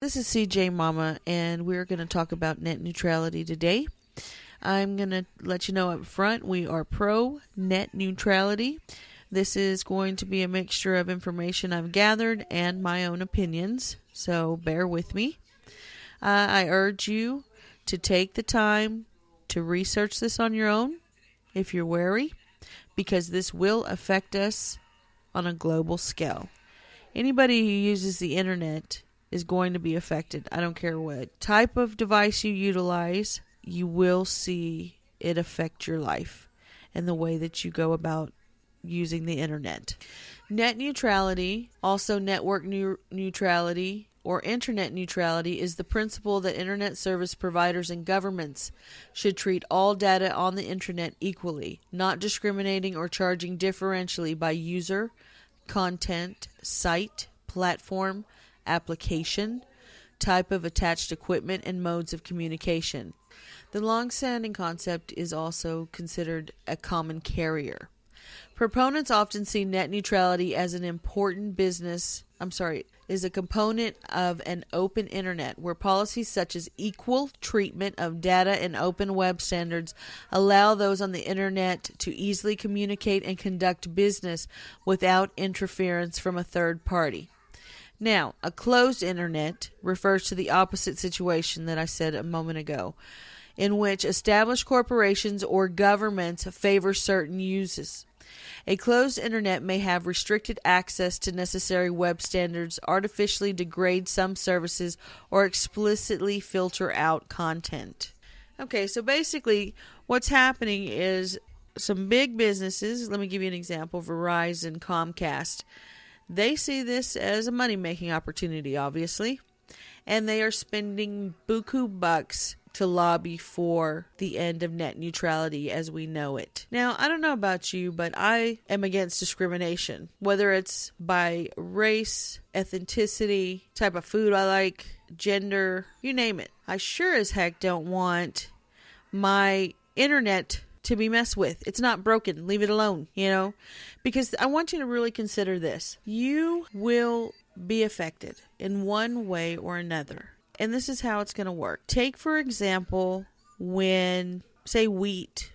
This is CJ Mama, and we're going to talk about net neutrality today. I'm going to let you know up front, we are pro net neutrality. This is going to be a mixture of information I've gathered and my own opinions, so bear with me. I urge you to take the time to research this on your own if you're wary, because this will affect us on a global scale. Anybody who uses the internet is going to be affected. I don't care what type of device you utilize, you will see it affect your life and the way that you go about using the internet. Net neutrality, also network neutrality, or internet neutrality, is the principle that internet service providers and governments should treat all data on the internet equally, not discriminating or charging differentially by user, content, site, platform, application, type of attached equipment, and modes of communication. The long-standing concept is also considered a common carrier. Proponents often see net neutrality as an important is a component of an open internet where policies such as equal treatment of data and open web standards allow those on the internet to easily communicate and conduct business without interference from a third party. Now, a closed internet refers to the opposite situation that I said a moment ago, in which established corporations or governments favor certain uses. A closed internet may have restricted access to necessary web standards, artificially degrade some services, or explicitly filter out content. Okay, so basically what's happening is some big businesses, let me give you an example, Verizon, Comcast, they see this as a money-making opportunity, obviously, and they are spending buku bucks to lobby for the end of net neutrality as we know it. Now, I don't know about you, but I am against discrimination, whether it's by race, ethnicity, type of food I like, gender, you name it. I sure as heck don't want my internet to be messed with. It's not broken. Leave it alone, because I want you to really consider this. You will be affected in one way or another. And this is how it's going to work. Take, for example, when, say, wheat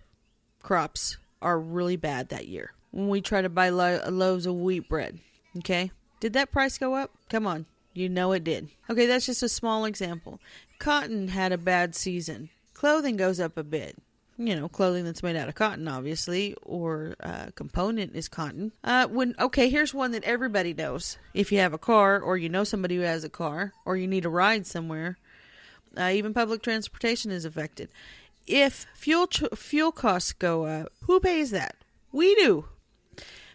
crops are really bad that year. When we try to buy loaves of wheat bread, okay? Did that price go up? Come on. You know it did. Okay, that's just a small example. Cotton had a bad season. Clothing goes up a bit. Clothing that's made out of cotton, obviously, or component is cotton. Here's one that everybody knows. If you have a car, or you know somebody who has a car, or you need a ride somewhere, even public transportation is affected. If fuel costs go up, who pays that? We do.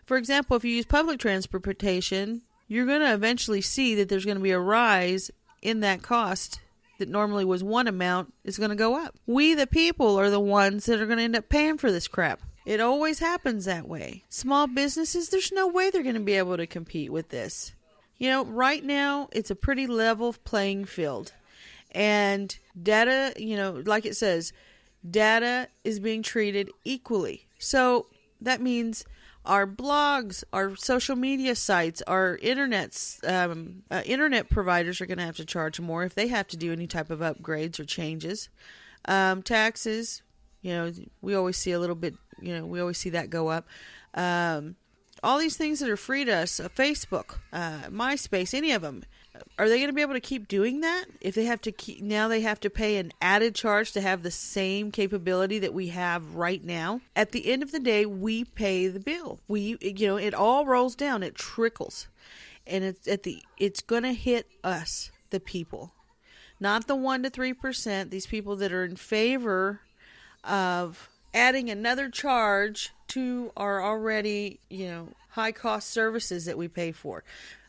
For example, if you use public transportation, you're going to eventually see that there's going to be a rise in that cost that normally was one amount is going to go up. We, the people, are the ones that are going to end up paying for this crap. It always happens that way. Small businesses, there's no way they're going to be able to compete with this. Right now, it's a pretty level playing field. And data, like it says, data is being treated equally. So that means our blogs, our social media sites, our internet providers are going to have to charge more if they have to do any type of upgrades or changes. Taxes, we always see a little bit, we always see that go up. All these things that are free to us, Facebook, MySpace, any of them, are they going to be able to keep doing that? If they have to now they have to pay an added charge to have the same capability that we have right now. At the end of the day, we pay the bill. It all rolls down, it trickles. And it's going to hit us, the people. Not the 1% to 3%, these people that are in favor of adding another charge to our already, high cost services that we pay for.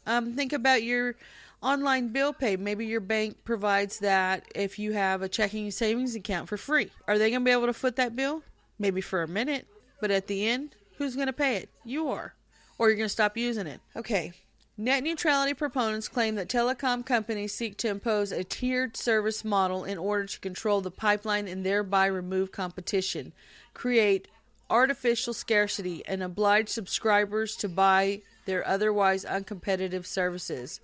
Think about your online bill pay. Maybe your bank provides that if you have a checking and savings account for free. Are they going to be able to foot that bill? Maybe for a minute, but at the end, who's going to pay it? You are. Or you're going to stop using it. Okay. Net neutrality proponents claim that telecom companies seek to impose a tiered service model in order to control the pipeline and thereby remove competition, create artificial scarcity, and oblige subscribers to buy their otherwise uncompetitive services.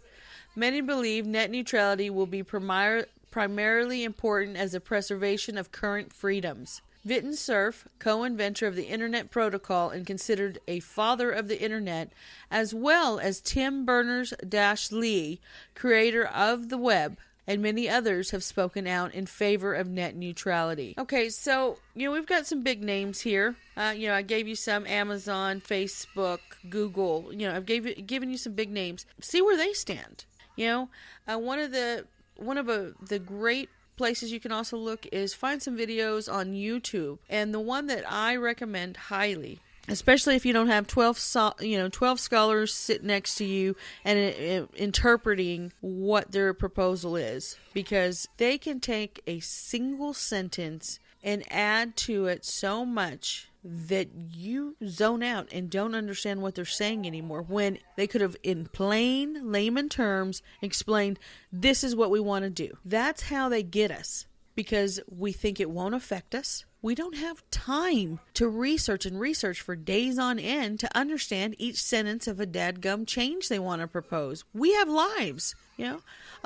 Many believe net neutrality will be primarily important as a preservation of current freedoms. Vinton Cerf, co-inventor of the Internet Protocol and considered a father of the Internet, as well as Tim Berners-Lee, creator of the web, and many others have spoken out in favor of net neutrality. Okay, so, we've got some big names here. I gave you some: Amazon, Facebook, Google. I've given you some big names. See where they stand. One of the great places you can also look is find some videos on YouTube. And the one that I recommend highly, especially if you don't have 12 scholars sit next to you and interpreting what their proposal is, because they can take a single sentence and add to it so much that you zone out and don't understand what they're saying anymore, when they could have, in plain layman terms, explained, this is what we want to do. That's how they get us, because we think it won't affect us. We don't have time to research for days on end to understand each sentence of a dadgum change they want to propose. We have lives. A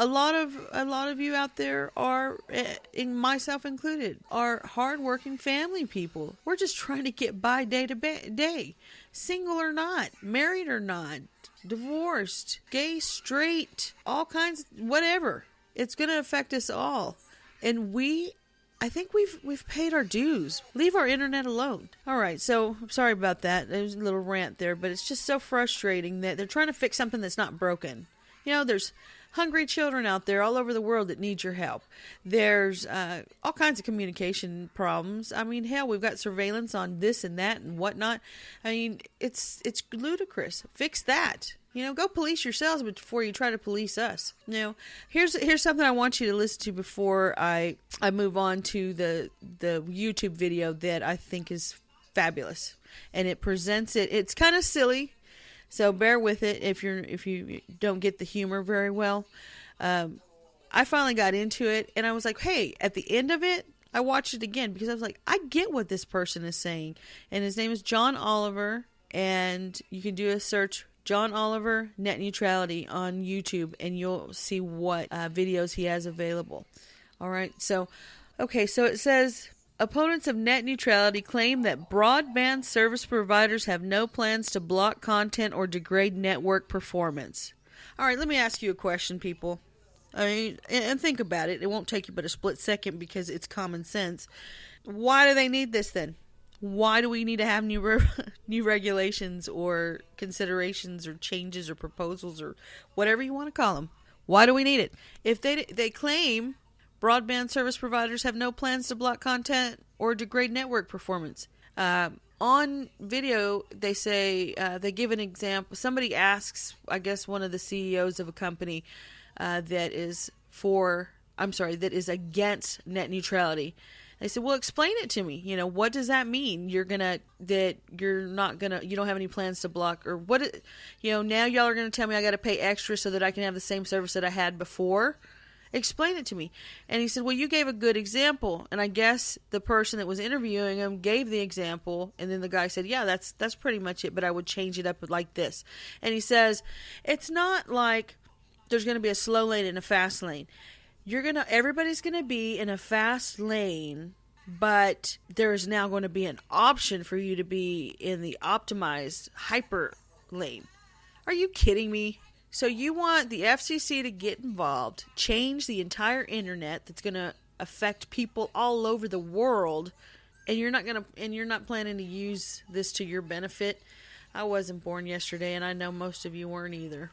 lot of you out there are, myself included, are hardworking family people. We're just trying to get by day to day, single or not, married or not, divorced, gay, straight, all kinds, whatever. It's going to affect us all, and I think we've paid our dues. Leave our internet alone. All right, so I'm sorry about that. There's a little rant there, but it's just so frustrating that they're trying to fix something that's not broken. There's hungry children out there all over the world that need your help. There's all kinds of communication problems. I mean, hell, we've got surveillance on this and that and whatnot. I mean, it's ludicrous. Fix that. Go police yourselves before you try to police us. Here's something I want you to listen to before I move on to the YouTube video that I think is fabulous. And it presents it. It's kind of silly, so bear with it if you don't get the humor very well. I finally got into it, and I was like, hey, at the end of it, I watched it again because I was like, I get what this person is saying. And his name is John Oliver, and you can do a search, John Oliver Net Neutrality, on YouTube, and you'll see what videos he has available. All right, so it says, opponents of net neutrality claim that broadband service providers have no plans to block content or degrade network performance. All right, let me ask you a question, people. I mean, and think about it. It won't take you but a split second because it's common sense. Why do they need this then? Why do we need to have new regulations or considerations or changes or proposals or whatever you want to call them? Why do we need it? If they claim broadband service providers have no plans to block content or degrade network performance. On video, they say, they give an example. Somebody asks, I guess, one of the CEOs of a company that is against net neutrality. They said, well, explain it to me. What does that mean? You don't have any plans to block, or what, now y'all are going to tell me I got to pay extra so that I can have the same service that I had before? Explain it to me. And he said, well, you gave a good example. And I guess the person that was interviewing him gave the example. And then the guy said, yeah, that's pretty much it, but I would change it up like this. And he says, it's not like there's going to be a slow lane and a fast lane. Everybody's going to be in a fast lane, but there is now going to be an option for you to be in the optimized hyper lane. Are you kidding me? So you want the FCC to get involved, change the entire internet that's going to affect people all over the world, and you're not planning to use this to your benefit? I wasn't born yesterday, and I know most of you weren't either.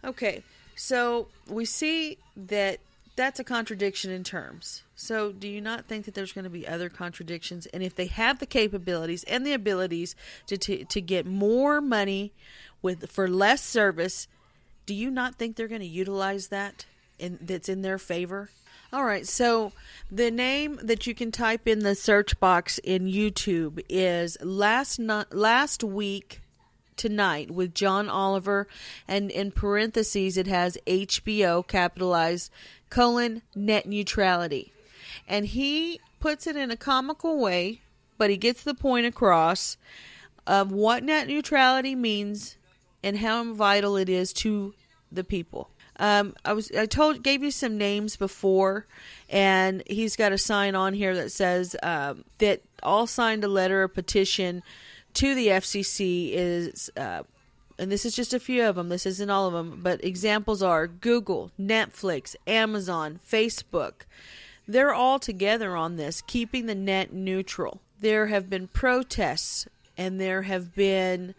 Okay, so we see that that's a contradiction in terms. So do you not think that there's going to be other contradictions? And if they have the capabilities and the abilities to get more money for less service, do you not think they're going to utilize that that's in their favor? All right, so the name that you can type in the search box in YouTube is Last Week Tonight with John Oliver, and in parentheses it has HBO capitalized :net neutrality. And he puts it in a comical way, but he gets the point across of what net neutrality means and how vital it is to the people. Gave you some names before, and he's got a sign on here that says that all signed a letter or petition to the FCC is, and this is just a few of them. This isn't all of them, but examples are Google, Netflix, Amazon, Facebook. They're all together on this, keeping the net neutral. There have been protests, and there have been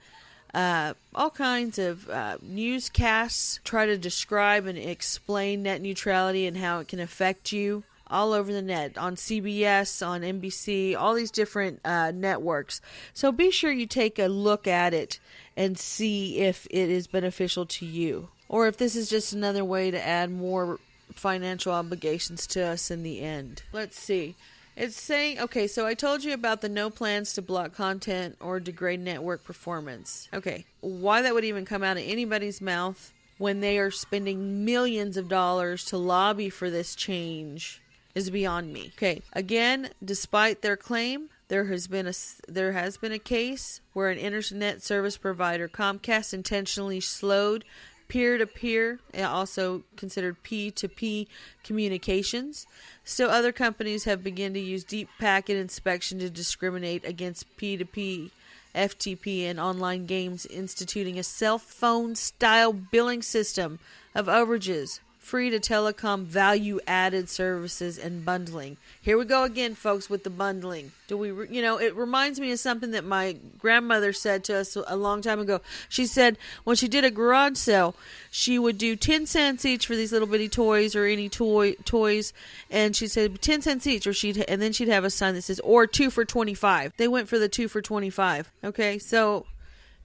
all kinds of newscasts try to describe and explain net neutrality and how it can affect you all over the net, on CBS, on NBC, all these different networks. So be sure you take a look at it and see if it is beneficial to you, or if this is just another way to add more financial obligations to us in the end. Let's see. It's saying, okay, so I told you about the no plans to block content or degrade network performance. Okay, why that would even come out of anybody's mouth when they are spending millions of dollars to lobby for this change is beyond me. Okay, again, despite their claim, there has been a case where an internet service provider, Comcast, intentionally slowed peer-to-peer, and also considered P2P communications. Still, other companies have begun to use deep packet inspection to discriminate against P2P, FTP, and online games, instituting a cell phone-style billing system of overages, free to telecom value-added services, and bundling. Here we go again, folks, with the bundling. It reminds me of something that my grandmother said to us a long time ago. She said when she did a garage sale, she would do 10 cents each for these little bitty toys or any toys, and she said 10 cents each, and then she'd have a sign that says, or 2 for 25. They went for the 2 for 25. Okay, so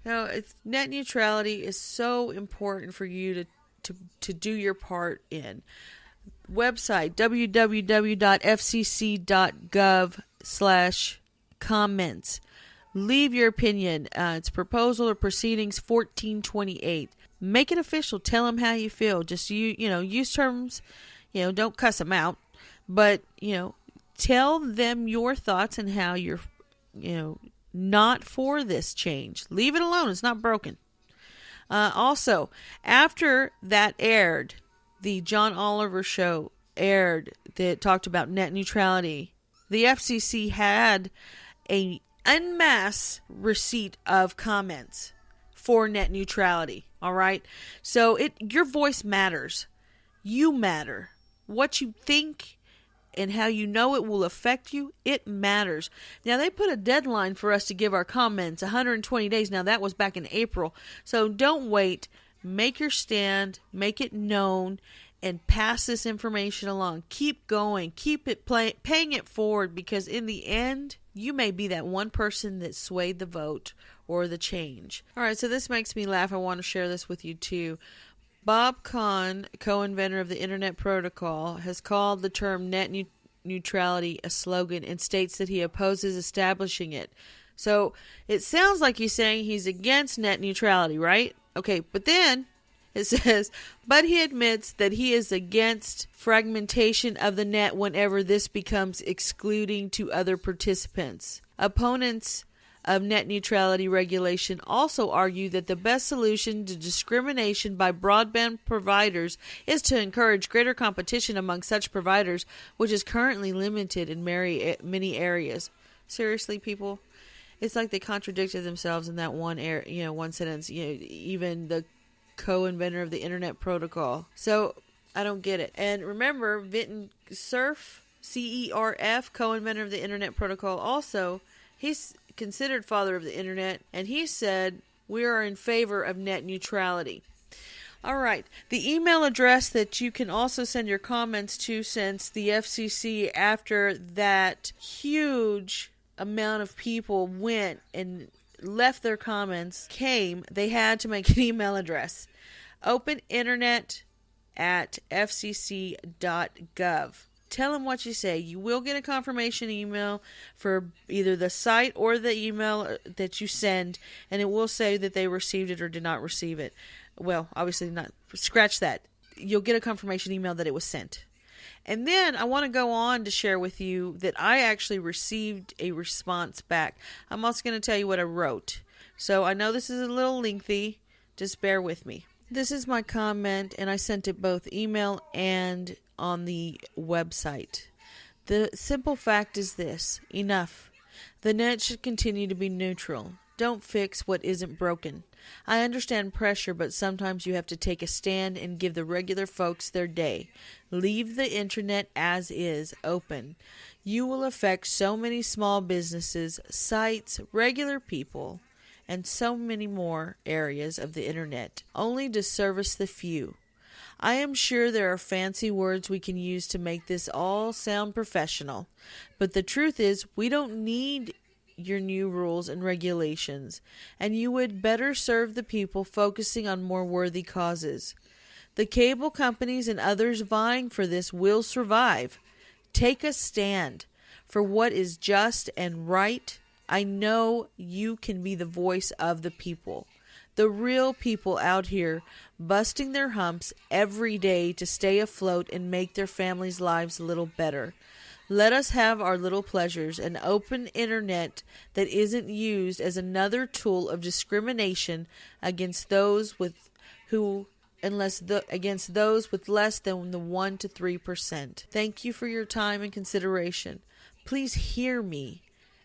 net neutrality is so important for you to do your part in. Website www.fcc.gov/comments. Leave your opinion. It's proposal or proceedings 1428. Make it official. Tell them how you feel. Just use terms. Don't cuss them out, but tell them your thoughts and how you're not for this change. Leave it alone. It's not broken. Also, after that aired, the John Oliver show aired that talked about net neutrality, the FCC had a en masse receipt of comments for net neutrality. All right? So your voice matters. You matter. What you think and how you know it will affect you, it matters. Now, they put a deadline for us to give our comments, 120 days. Now, that was back in April. So don't wait. Make your stand. Make it known. And pass this information along. Keep going. Keep it paying it forward, because in the end, you may be that one person that swayed the vote or the change. All right, so this makes me laugh. I want to share this with you too. Bob Kahn, co-inventor of the Internet Protocol, has called the term net neutrality a slogan and states that he opposes establishing it. So it sounds like he's saying he's against net neutrality, right? Okay, but then it says, but he admits that he is against fragmentation of the net whenever this becomes excluding to other participants. Opponents of net neutrality regulation also argue that the best solution to discrimination by broadband providers is to encourage greater competition among such providers, which is currently limited in many areas. Seriously, people? It's like they contradicted themselves in that one sentence. Even the co-inventor of the Internet Protocol. So I don't get it. And remember, Vinton Cerf, CERF, co-inventor of the Internet Protocol, also, he's considered father of the Internet, and he said, we are in favor of net neutrality. All right. The email address that you can also send your comments to, since the FCC, after that huge amount of people went and left their comments, they had to make an email address. openinternet@fcc.gov. Tell them what you say. You will get a confirmation email for either the site or the email that you send, and it will say that they received it or did not receive it. Well, obviously not. Scratch that. You'll get a confirmation email that it was sent. And then I want to go on to share with you that I actually received a response back. I'm also going to tell you what I wrote. So I know this is a little lengthy. Just bear with me. This is my comment, and I sent it both email and on the website. The simple fact is this: enough. The net should continue to be neutral. Don't fix what isn't broken. I understand pressure, but sometimes you have to take a stand and give the regular folks their day. Leave the internet as is, open. You will affect so many small businesses, sites, regular people, and so many more areas of the internet, only to service the few. I am sure there are fancy words we can use to make this all sound professional, but the truth is we don't need your new rules and regulations, and you would better serve the people focusing on more worthy causes. The cable companies and others vying for this will survive. Take a stand for what is just and right. I know you can be the voice of the people, the real people out here busting their humps every day to stay afloat and make their families' lives a little better. Let us have our little pleasures. An open internet that isn't used as another tool of discrimination against those with against those with less than the 1 to 3%. Thank you for your time and consideration. Please hear me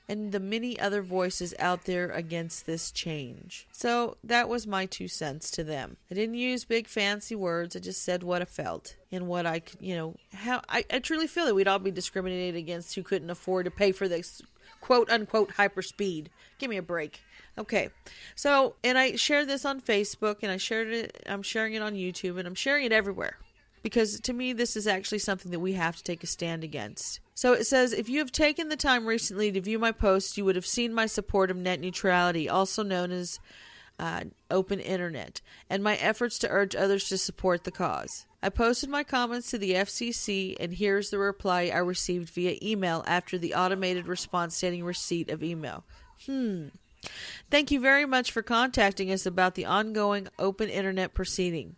and the many other voices out there against this change. So that was my 2 cents to them. I didn't use big fancy words. I just said what I felt and what I could, how I truly feel that we'd all be discriminated against who couldn't afford to pay for this quote unquote hyper speed. Give me a break. Okay. So, and I shared this on Facebook, and I'm sharing it on YouTube, and I'm sharing it everywhere. Because to me, this is actually something that we have to take a stand against. So it says, if you have taken the time recently to view my posts, you would have seen my support of net neutrality, also known as open internet, and my efforts to urge others to support the cause. I posted my comments to the FCC, and here's the reply I received via email after the automated response stating receipt of email. Thank you very much for contacting us about the ongoing open internet proceeding.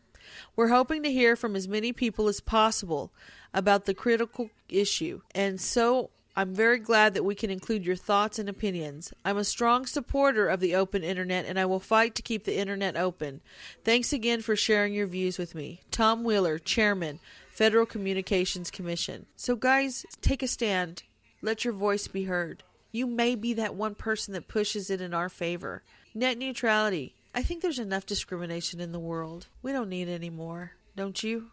We're hoping to hear from as many people as possible about the critical issue, and so I'm very glad that we can include your thoughts and opinions. I'm a strong supporter of the open internet, and I will fight to keep the internet open. Thanks again for sharing your views with me. Tom Wheeler, Chairman, Federal Communications Commission. So guys, take a stand. Let your voice be heard. You may be that one person that pushes it in our favor. Net neutrality. I think there's enough discrimination in the world. We don't need any more. Don't you?